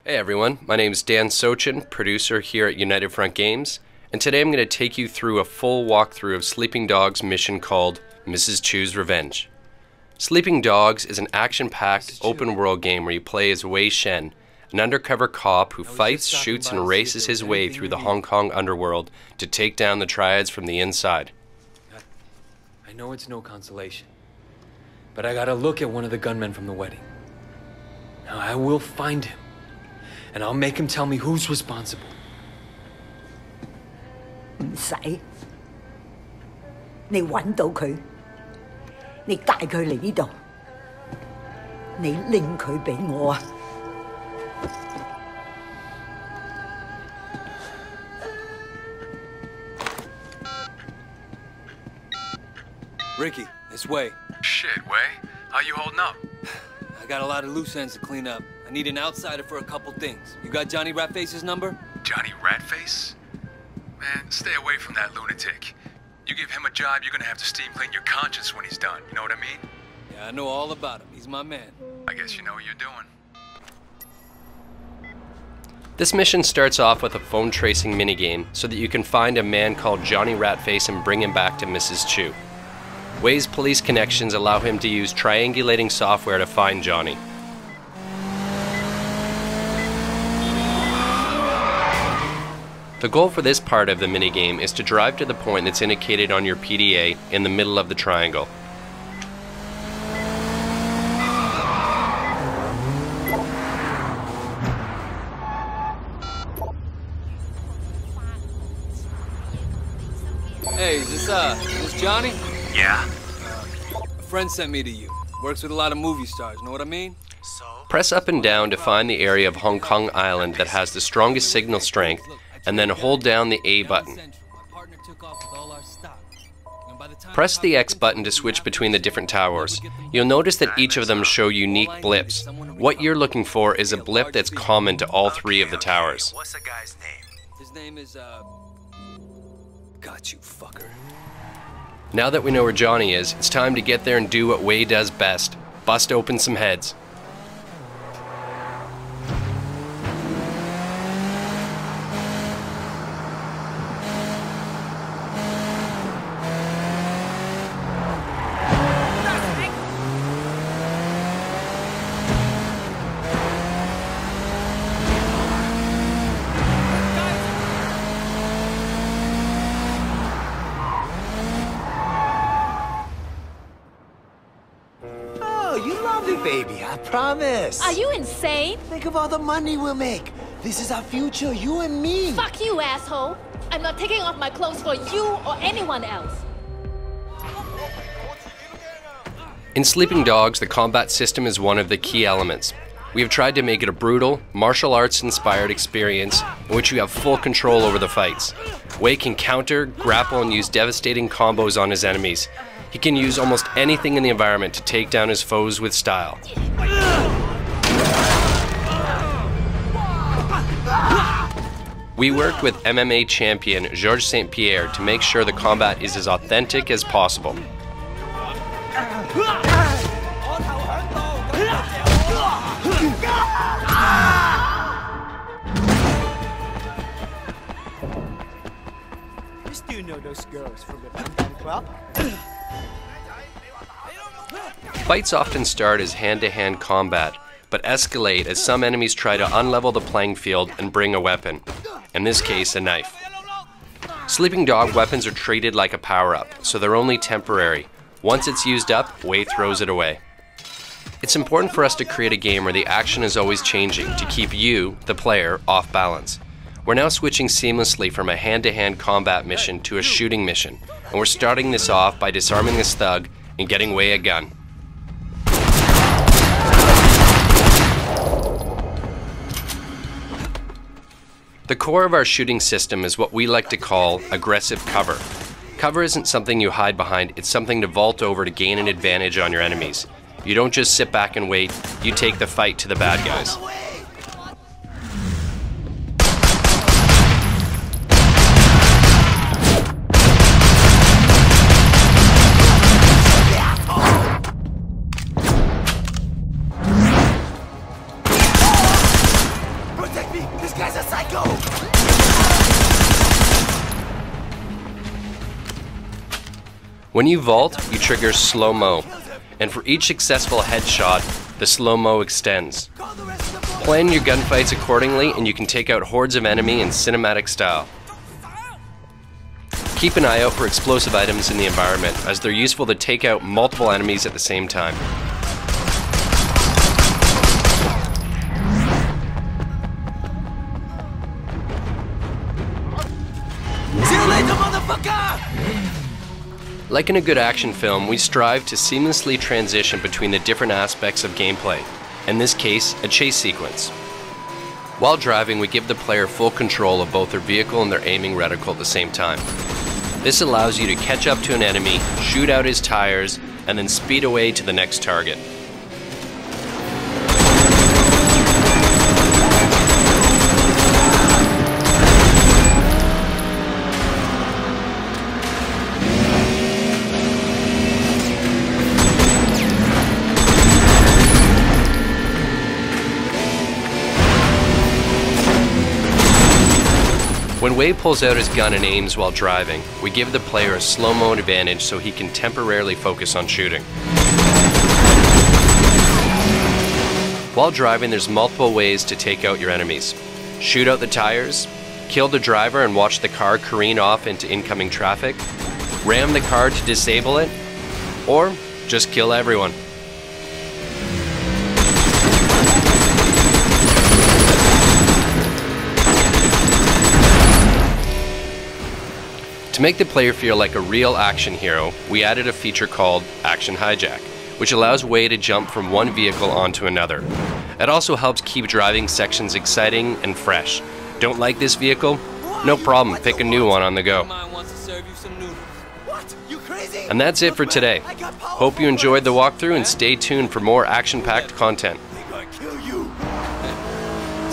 Hey everyone, my name is Dan Sochin, producer here at United Front Games, and today I'm going to take you through a full walkthrough of Sleeping Dogs' mission called Mrs. Chu's Revenge. Sleeping Dogs is an action-packed, open-world game where you play as Wei Shen, an undercover cop who fights, shoots, and races his way through the Hong Kong underworld to take down the triads from the inside. I know it's no consolation, but I gotta look at one of the gunmen from the wedding. Now I will find him, and I'll make him tell me who's responsible. 唔使，你揾到佢，你帶佢嚟呢度，你拎佢俾我啊！ Ricky, it's Wei. Shit, Wei. How you holding up? I got a lot of loose ends to clean up. I need an outsider for a couple things. You got Johnny Ratface's number? Johnny Ratface? Man, stay away from that lunatic. You give him a job, you're gonna have to steam clean your conscience when he's done. You know what I mean? Yeah, I know all about him. He's my man. I guess you know what you're doing. This mission starts off with a phone tracing minigame so that you can find a man called Johnny Ratface and bring him back to Mrs. Chu. Wei's police connections allow him to use triangulating software to find Johnny. The goal for this part of the minigame is to drive to the point that's indicated on your PDA in the middle of the triangle. Hey, is this Johnny? Yeah? A friend sent me to you. Works with a lot of movie stars, know what I mean? Press up and down to find the area of Hong Kong Island that has the strongest signal strength, and then hold down the A button. Press the X button to switch between the different towers. You'll notice that each of them show unique blips. What you're looking for is a blip that's common to all three of the towers. What's the guy's name? His name is, Got you, fucker. Now that we know where Johnny is, it's time to get there and do what Wei does best. Bust open some heads. You love it, baby, I promise. Are you insane? Think of all the money we'll make. This is our future, you and me. Fuck you, asshole. I'm not taking off my clothes for you or anyone else. In Sleeping Dogs, the combat system is one of the key elements. We have tried to make it a brutal, martial arts-inspired experience in which you have full control over the fights. Wei can counter, grapple, and use devastating combos on his enemies. He can use almost anything in the environment to take down his foes with style. We worked with MMA champion Georges St. Pierre to make sure the combat is as authentic as possible. You still know those girls from the London club? Fights often start as hand-to-hand combat, but escalate as some enemies try to unlevel the playing field and bring a weapon, in this case a knife. Sleeping Dog weapons are treated like a power-up, so they're only temporary. Once it's used up, Wei throws it away. It's important for us to create a game where the action is always changing to keep you, the player, off balance. We're now switching seamlessly from a hand-to-hand combat mission to a shooting mission, and we're starting this off by disarming this thug and getting Wei a gun. The core of our shooting system is what we like to call aggressive cover. Cover isn't something you hide behind, it's something to vault over to gain an advantage on your enemies. You don't just sit back and wait, you take the fight to the bad guys. me! This guy's a psycho! When you vault, you trigger slow-mo, and for each successful headshot, the slow-mo extends. Plan your gunfights accordingly and you can take out hordes of enemy in cinematic style. Keep an eye out for explosive items in the environment, as they're useful to take out multiple enemies at the same time. See you later, motherfucker! Like in a good action film, we strive to seamlessly transition between the different aspects of gameplay, in this case, a chase sequence. While driving, we give the player full control of both their vehicle and their aiming reticle at the same time. This allows you to catch up to an enemy, shoot out his tires, and then speed away to the next target. When Wade pulls out his gun and aims while driving, we give the player a slow-mo advantage so he can temporarily focus on shooting. While driving, there's multiple ways to take out your enemies. Shoot out the tires, kill the driver and watch the car careen off into incoming traffic, ram the car to disable it, or just kill everyone. To make the player feel like a real action hero, we added a feature called Action Hijack, which allows Wade to jump from one vehicle onto another. It also helps keep driving sections exciting and fresh. Don't like this vehicle? No problem, pick a new one on the go. What? You crazy? And that's it for today. Hope you enjoyed the walkthrough and stay tuned for more action-packed content. They're gonna kill you.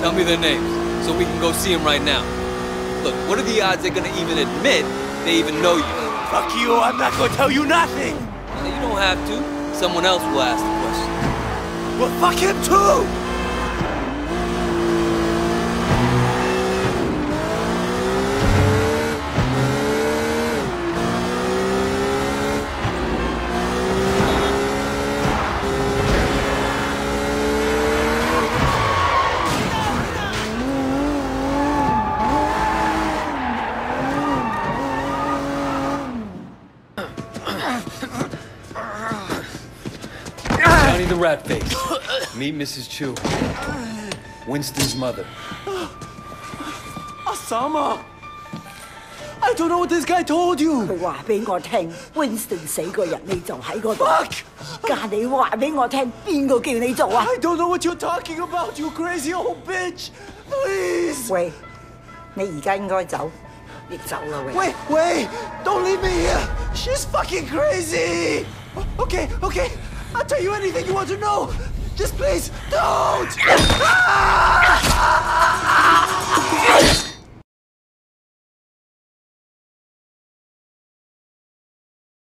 Tell me their names, so we can go see them right now. Look, what are the odds they're gonna even admit they even know you? Fuck you, I'm not gonna tell you nothing! Well, you don't have to. Someone else will ask the question. Well, fuck him too! Johnny the Rat Face. Meet Mrs. Chu. Winston's mother. Osama! I don't know what this guy told you! 佢話俾我聽 ，Winston 死個人你就喺嗰度。 Fuck! 家你話俾我聽，邊個叫你做啊？ I don't know what you're talking about, you crazy old bitch! Please! 喂，你而家應該走，你走啦喂。 Wait, wait! Don't leave me here! She's fucking crazy! Okay, okay. I'll tell you anything you want to know. Just please, don't! Ah!